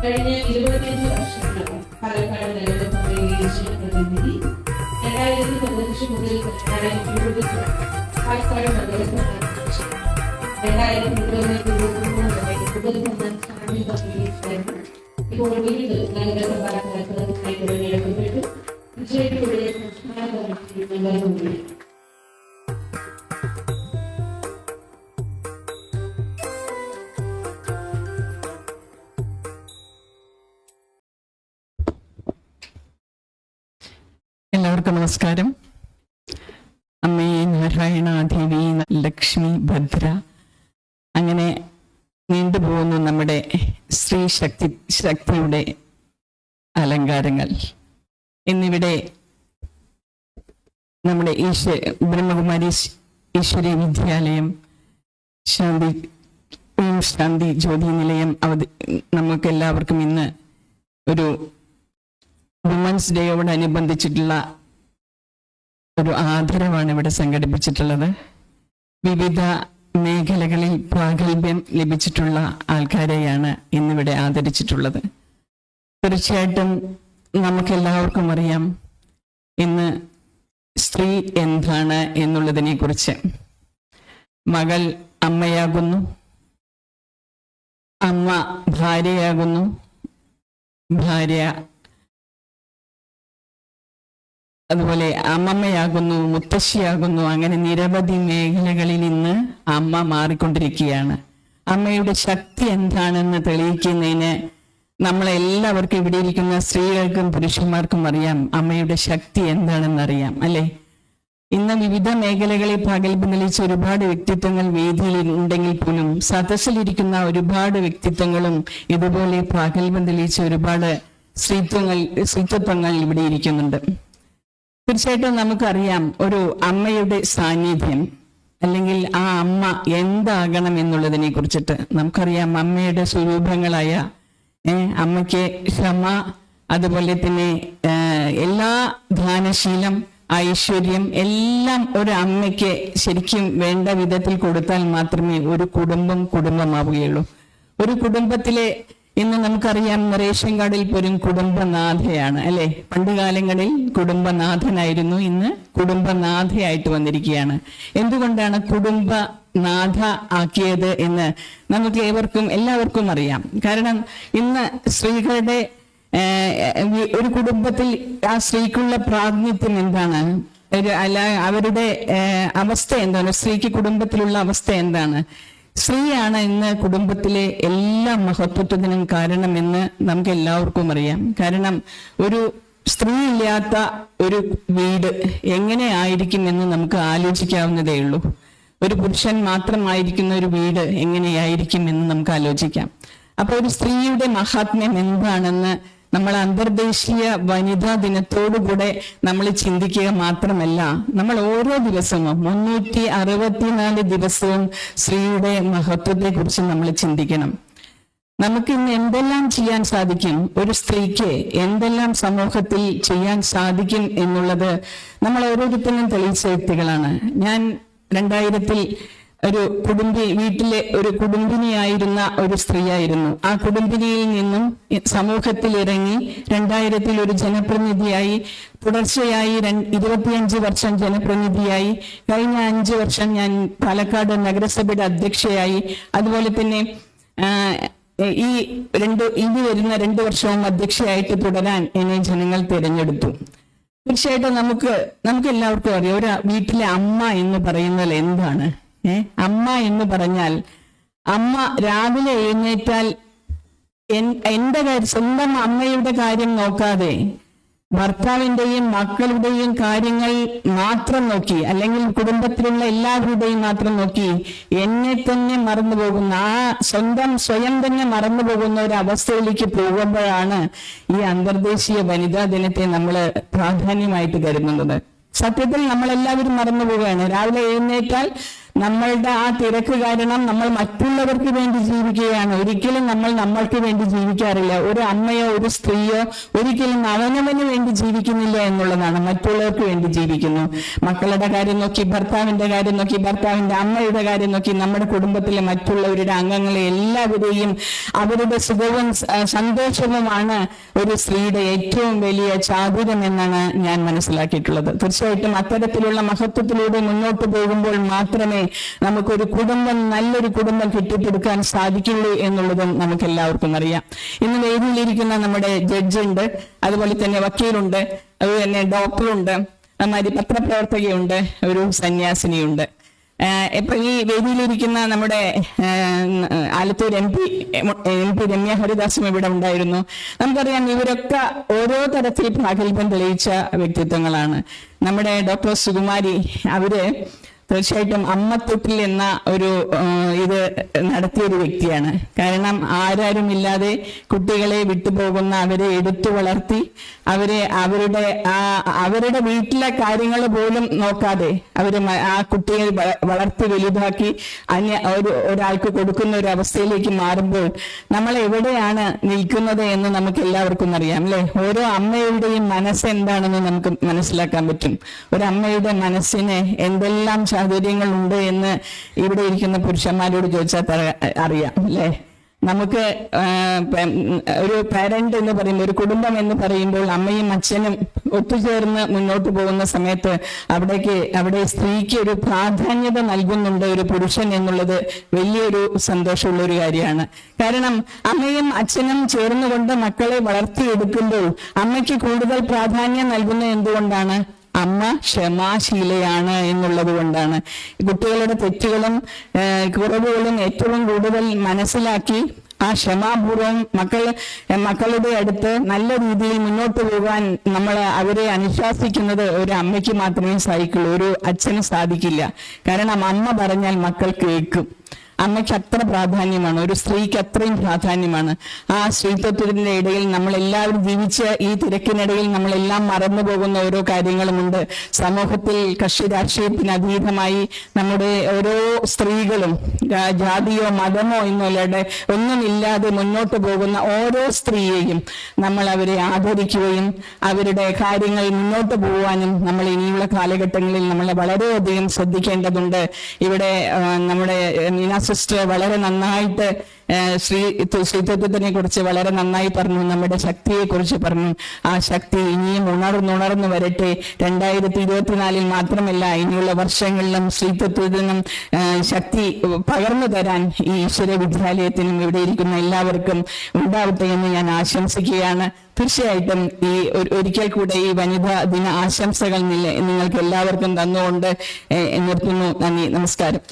കഴിഞ്ഞ 25 വർഷങ്ങൾ പാലക്കാട് നിലവിലെ പ്രതിനിധി 2015 മുതൽ 2020 പാലക്കാട് നഗരസഭ 2023 വരെ ഇപ്പോൾ വീണ്ടും നഗരസഭ തിരഞ്ഞെടുക്കപ്പെട്ടു. വിജയത്തിലൂടെ സംസ്ഥാന കമ്മിറ്റി മെമ്പർ. എല്ലാവർക്കും നമസ്കാരം. അമ്മേ നാരായണ, ദേവി, ലക്ഷ്മി, ഭദ്ര, അങ്ങനെ നീണ്ടുപോകുന്നു നമ്മുടെ സ്ത്രീ ശക്തിയുടെ അലങ്കാരങ്ങൾ. ഇന്നിവിടെ നമ്മുടെ ബ്രഹ്മകുമാരി ഈശ്വരീയ വിദ്യാലയം ശാന്തി ജ്യോതി നിലയം നമുക്ക് എല്ലാവർക്കും ഇന്ന് ഒരു വുമൻസ് ഡേയോടനുബന്ധിച്ചിട്ടുള്ള ഒരു ആദരവാണ് ഇവിടെ സംഘടിപ്പിച്ചിട്ടുള്ളത്. വിവിധ മേഖലകളിൽ പ്രാഗൽഭ്യം ലഭിച്ചിട്ടുള്ള ആൾക്കാരെയാണ് ഇന്നിവിടെ ആദരിച്ചിട്ടുള്ളത്. തീർച്ചയായിട്ടും നമുക്കെല്ലാവർക്കും അറിയാം ഇന്ന് സ്ത്രീ എന്താണ് എന്നുള്ളതിനെ കുറിച്ച്. മകൾ അമ്മയാകുന്നു, അമ്മ ഭാര്യയാകുന്നു, ഭാര്യ അതുപോലെ അമ്മമ്മയാകുന്നു, മുത്തശ്ശിയാകുന്നു. അങ്ങനെ നിരവധി മേഖലകളിൽ ഇന്ന് അമ്മ മാറിക്കൊണ്ടിരിക്കുകയാണ്. അമ്മയുടെ ശക്തി എന്താണെന്ന് തെളിയിക്കുന്നതിന് നമ്മളെല്ലാവർക്കും ഇവിടെ ഇരിക്കുന്ന സ്ത്രീകൾക്കും പുരുഷന്മാർക്കും അറിയാം അമ്മയുടെ ശക്തി എന്താണെന്ന് അറിയാം, അല്ലെ? ഇന്ന് വിവിധ മേഖലകളിൽ പ്രാഗൽഭ്യം തെളിയിച്ച ഒരുപാട് വ്യക്തിത്വങ്ങൾ വേദിയിൽ ഉണ്ടെങ്കിൽ പോലും സദസ്സിലിരിക്കുന്ന ഒരുപാട് വ്യക്തിത്വങ്ങളും ഇതുപോലെ പ്രാഗൽഭ്യം തെളിയിച്ച ഒരുപാട് സ്ത്രീത്വങ്ങൾ ഇവിടെ ഇരിക്കുന്നുണ്ട്. തീർച്ചയായിട്ടും നമുക്കറിയാം ഒരു അമ്മയുടെ സാന്നിധ്യം അല്ലെങ്കിൽ ആ അമ്മ എന്താകണം എന്നുള്ളതിനെ കുറിച്ചിട്ട് നമുക്കറിയാം. അമ്മയുടെ സ്വരൂപങ്ങളായ അമ്മയ്ക്ക് ക്ഷമ, അതുപോലെ തന്നെ എല്ലാ ദാനശീലം, ഐശ്വര്യം എല്ലാം ഒരു അമ്മയ്ക്ക് ശരിക്കും വേണ്ട വിധത്തിൽ കൊടുത്താൽ മാത്രമേ ഒരു കുടുംബമാവുകയുള്ളൂ. ഒരു കുടുംബത്തിലെ ഇന്ന് നമുക്കറിയാം റേഷൻ കാർഡിൽ പോലും കുടുംബനാഥയാണ്, അല്ലെ? പണ്ട് കാലങ്ങളിൽ കുടുംബനാഥനായിരുന്നു, ഇന്ന് കുടുംബനാഥയായിട്ട് വന്നിരിക്കുകയാണ്. എന്തുകൊണ്ടാണ് കുടുംബനാഥ ആക്കിയത് എന്ന് നമുക്ക് എല്ലാവർക്കും അറിയാം. കാരണം ഇന്ന് സ്ത്രീകളുടെ ഒരു കുടുംബത്തിൽ ആ സ്ത്രീക്കുള്ള പ്രാതിനിധ്യം എന്താണ്, അവരുടെ അവസ്ഥ എന്താണ്, സ്ത്രീക്ക് കുടുംബത്തിലുള്ള അവസ്ഥ എന്താണ്? സ്ത്രീയാണ് ഇന്ന് കുടുംബത്തിലെ എല്ലാ മഹത്വത്തിനും കാരണമെന്ന് നമുക്ക് എല്ലാവർക്കും അറിയാം. കാരണം ഒരു സ്ത്രീ ഇല്ലാത്ത ഒരു വീട് എങ്ങനെ ആയിരിക്കും എന്ന് നമുക്ക് ആലോചിക്കാവുന്നതേ ഉള്ളൂ. ഒരു പുരുഷൻ മാത്രമായിരിക്കുന്ന ഒരു വീട് എങ്ങനെയായിരിക്കും എന്ന് നമുക്ക് ആലോചിക്കാം. അപ്പൊ ഒരു സ്ത്രീയുടെ മഹാത്മ്യം എന്താണെന്ന് നമ്മൾ അന്തർദേശീയ വനിതാ ദിനത്തോടുകൂടെ നമ്മൾ ചിന്തിക്കുക മാത്രമല്ല, നമ്മൾ ഓരോ ദിവസവും 364 ദിവസവും സ്ത്രീയുടെ മഹത്വത്തെ കുറിച്ച് നമ്മൾ ചിന്തിക്കണം. നമുക്ക് ഇന്ന് എന്തെല്ലാം ചെയ്യാൻ സാധിക്കും, ഒരു സ്ത്രീക്ക് എന്തെല്ലാം സമൂഹത്തിൽ ചെയ്യാൻ സാധിക്കും എന്നുള്ളത് നമ്മൾ ഓരോരുത്തരും തെളിയിച്ച വ്യക്തികളാണ്. ഞാൻ 2000 വീട്ടിലെ ഒരു കുടുംബിനിയായിരുന്ന ഒരു സ്ത്രീയായിരുന്നു. ആ കുടുംബിനിയിൽ നിന്നും സമൂഹത്തിൽ ഇറങ്ങി 2000 ഒരു ജനപ്രതിനിധിയായി, തുടർച്ചയായി 25 വർഷം ജനപ്രതിനിധിയായി, കഴിഞ്ഞ 5 വർഷം ഞാൻ പാലക്കാട് നഗരസഭയുടെ അധ്യക്ഷയായി, അതുപോലെ തന്നെ ഇനി വരുന്ന 2 വർഷവും അധ്യക്ഷയായിട്ട് തുടരാൻ എന്നെ ജനങ്ങൾ തിരഞ്ഞെടുത്തു. തീർച്ചയായിട്ടും നമുക്ക് എല്ലാവർക്കും അറിയാം ഒരു വീട്ടിലെ അമ്മ എന്ന് പറയുന്നത് എന്താണ്. അമ്മ എന്ന് പറഞ്ഞാൽ, അമ്മ രാവിലെ എഴുന്നേറ്റാൽ സ്വന്തം അമ്മയുടെ കാര്യം നോക്കാതെ ഭർത്താവിന്റെയും മക്കളുടെയും കാര്യങ്ങൾ മാത്രം നോക്കി, അല്ലെങ്കിൽ കുടുംബത്തിലുള്ള എല്ലാവരുടെയും മാത്രം നോക്കി എന്നെ തന്നെ മറന്നുപോകുന്ന, സ്വയം തന്നെ മറന്നുപോകുന്ന ഒരു അവസ്ഥയിലേക്ക് പോകുമ്പോഴാണ് ഈ അന്തർദേശീയ വനിതാ ദിനത്തെ നമ്മൾ പ്രാധാന്യമായിട്ട് കരുതുന്നത്. സത്യത്തിൽ നമ്മളെല്ലാവരും മറന്നു പോവുകയാണ്. രാവിലെ എഴുന്നേറ്റാൽ നമ്മളുടെ ആ തിരക്ക് കാരണം നമ്മൾ മറ്റുള്ളവർക്ക് വേണ്ടി ജീവിക്കുകയാണ്. ഒരിക്കലും നമ്മൾ നമ്മൾക്ക് വേണ്ടി ജീവിക്കാറില്ല. ഒരു അമ്മയോ ഒരു സ്ത്രീയോ ഒരിക്കലും അവനവന് വേണ്ടി ജീവിക്കുന്നില്ല എന്നുള്ളതാണ്, മറ്റുള്ളവർക്ക് വേണ്ടി ജീവിക്കുന്നു. മക്കളുടെ കാര്യം നോക്കി, ഭർത്താവിന്റെ കാര്യം നോക്കി, ഭർത്താവിന്റെ അമ്മയുടെ കാര്യം നോക്കി, നമ്മുടെ കുടുംബത്തിലെ മറ്റുള്ളവരുടെ അംഗങ്ങളെ എല്ലാവരെയും അവരുടെ സുഖവും സന്തോഷവുമാണ് ഒരു സ്ത്രീയുടെ ഏറ്റവും വലിയ ചാതുര്യം എന്നാണ് ഞാൻ മനസ്സിലാക്കിയിട്ടുള്ളത്. തീർച്ചയായിട്ടും അത്തരത്തിലുള്ള മഹത്വത്തിലൂടെ മുന്നോട്ട് പോകുമ്പോൾ മാത്രമേ നമുക്കൊരു കുടുംബം, നല്ലൊരു കുടുംബം കെട്ടിപ്പടുക്കാൻ സാധിക്കുള്ളൂ എന്നുള്ളതും നമുക്ക് എല്ലാവർക്കും അറിയാം. ഇന്ന് വേദിയിലിരിക്കുന്ന നമ്മുടെ ജഡ്ജുണ്ട്, അതുപോലെ തന്നെ വക്കീലുണ്ട്, അതുപോലെ തന്നെ ഡോക്ടറുണ്ട്, അതുമാതിരി പത്രപ്രവർത്തകയുണ്ട്, ഒരു സന്യാസിനിയുണ്ട്. ഇപ്പൊ ഈ വേദിയിലിരിക്കുന്ന നമ്മുടെ ആലത്തൂർ എം പി രമ്യ ഹരിദാസും ഇവിടെ ഉണ്ടായിരുന്നു. നമുക്കറിയാം ഇവരൊക്കെ ഓരോ തരത്തിൽ പ്രാഗൽഭ്യം തെളിയിച്ച വ്യക്തിത്വങ്ങളാണ്. നമ്മുടെ ഡോക്ടർ സുകുമാരി, അവര് തീർച്ചയായിട്ടും അമ്മത്തൊട്ടിൽ എന്ന ഒരു ഇത് നടത്തിയൊരു വ്യക്തിയാണ്. കാരണം ആരാരുമില്ലാതെ കുട്ടികളെ വിട്ടുപോകുന്ന, അവരെ എടുത്തു വളർത്തി, അവരുടെ വീട്ടിലെ കാര്യങ്ങൾ പോലും നോക്കാതെ ആ കുട്ടിയെ വളർത്തി വലുതാക്കി ഒരാൾക്ക് കൊടുക്കുന്ന ഒരു അവസ്ഥയിലേക്ക് മാറുമ്പോൾ നമ്മൾ എവിടെയാണ് നിൽക്കുന്നത് എന്ന് നമുക്ക് എല്ലാവർക്കും അറിയാം, അല്ലെ? ഓരോ അമ്മയുടെയും മനസ്സ് എന്താണെന്ന് നമുക്ക് മനസ്സിലാക്കാൻ പറ്റും. ഒരു അമ്മയുടെ മനസ്സിന് എന്തെല്ലാം ചാതുര്യങ്ങൾ ഉണ്ട് എന്ന് ഇവിടെ ഇരിക്കുന്ന പുരുഷന്മാരോട് ചോദിച്ചാൽ അറിയാം, അല്ലെ? നമുക്ക് ഒരു പാരന്റ് എന്ന് പറയുമ്പോൾ, ഒരു കുടുംബം എന്ന് പറയുമ്പോൾ അമ്മയും അച്ഛനും ഒത്തുചേർന്ന് മുന്നോട്ട് പോകുന്ന സമയത്ത് അവിടെ സ്ത്രീക്ക് ഒരു പ്രാധാന്യത നൽകുന്നുണ്ട് ഒരു പുരുഷൻ എന്നുള്ളത് വലിയൊരു സന്തോഷമുള്ള ഒരു കാര്യമാണ്. കാരണം അമ്മയും അച്ഛനും ചേർന്നുകൊണ്ട് മക്കളെ വളർത്തിയെടുക്കുമ്പോൾ അമ്മയ്ക്ക് കൂടുതൽ പ്രാധാന്യം നൽകുന്നത് എന്തുകൊണ്ടാണ്? അമ്മ ക്ഷമാശീലയാണ് എന്നുള്ളത് കൊണ്ടാണ്. കുട്ടികളുടെ തെറ്റുകളും കുറവുകളും ഏറ്റവും കൂടുതൽ മനസ്സിലാക്കി ആ ക്ഷമാപൂർവം മക്കളുടെ അടുത്ത് നല്ല രീതിയിൽ മുന്നോട്ട് പോകാൻ അവരെ അനുശാസിക്കുന്നത് ഒരു അമ്മയ്ക്ക് മാത്രമേ സാധിക്കുള്ളൂ, ഒരു അച്ഛന് സാധിക്കില്ല. കാരണം അമ്മ പറഞ്ഞാൽ മക്കൾ കേൾക്കും. അമ്മയ്ക്ക് അത്ര പ്രാധാന്യമാണ്, ഒരു സ്ത്രീക്ക് അത്രയും പ്രാധാന്യമാണ്. ആ സ്ത്രീത്വത്തിന്റെ ഇടയിൽ നമ്മളെല്ലാവരും ജീവിച്ച ഈ തിരക്കിനിടയിൽ നമ്മളെല്ലാം മറന്നു പോകുന്ന ഓരോ കാര്യങ്ങളുമുണ്ട്. സമൂഹത്തിൽ കക്ഷി രാഷ്ട്രീയത്തിന് അതീതമായി നമ്മുടെ ഓരോ സ്ത്രീകളും ജാതിയോ മതമോ എന്നല്ലാതെ ഒന്നുമില്ലാതെ മുന്നോട്ട് പോകുന്ന ഓരോ സ്ത്രീയെയും നമ്മൾ അവരെ ആദരിക്കുകയും അവരുടെ കാര്യങ്ങൾ മുന്നോട്ട് പോകുവാനും നമ്മൾ ഇനിയുള്ള കാലഘട്ടങ്ങളിൽ നമ്മൾ വളരെയധികം ശ്രദ്ധിക്കേണ്ടതുണ്ട്. ഇവിടെ നമ്മുടെ നീന സിസ്റ്റർ വളരെ നന്നായിട്ട് ശ്രീത്വത്തിനെ കുറിച്ച് വളരെ നന്നായി പറഞ്ഞു, നമ്മുടെ ശക്തിയെ കുറിച്ച് പറഞ്ഞു. ആ ശക്തി ഇനിയും ഉണർന്നു വരട്ടെ. 2024 മാത്രമല്ല, ഇനിയുള്ള വർഷങ്ങളിലും ശ്രീത്വത്തിനും ശക്തി പകർന്നു തരാൻ ഈ ഈശ്വര വിദ്യാലയത്തിനും ഇവിടെ ഇരിക്കുന്ന എല്ലാവർക്കും ഉണ്ടാവട്ടെ എന്ന് ഞാൻ ആശംസിക്കുകയാണ്. തീർച്ചയായിട്ടും ഈ ഒരിക്കൽ കൂടെ ഈ വനിതാ ദിന ആശംസകൾ നിങ്ങൾക്ക് എല്ലാവർക്കും തന്നുകൊണ്ട് നിർത്തുന്നു. നന്ദി, നമസ്കാരം.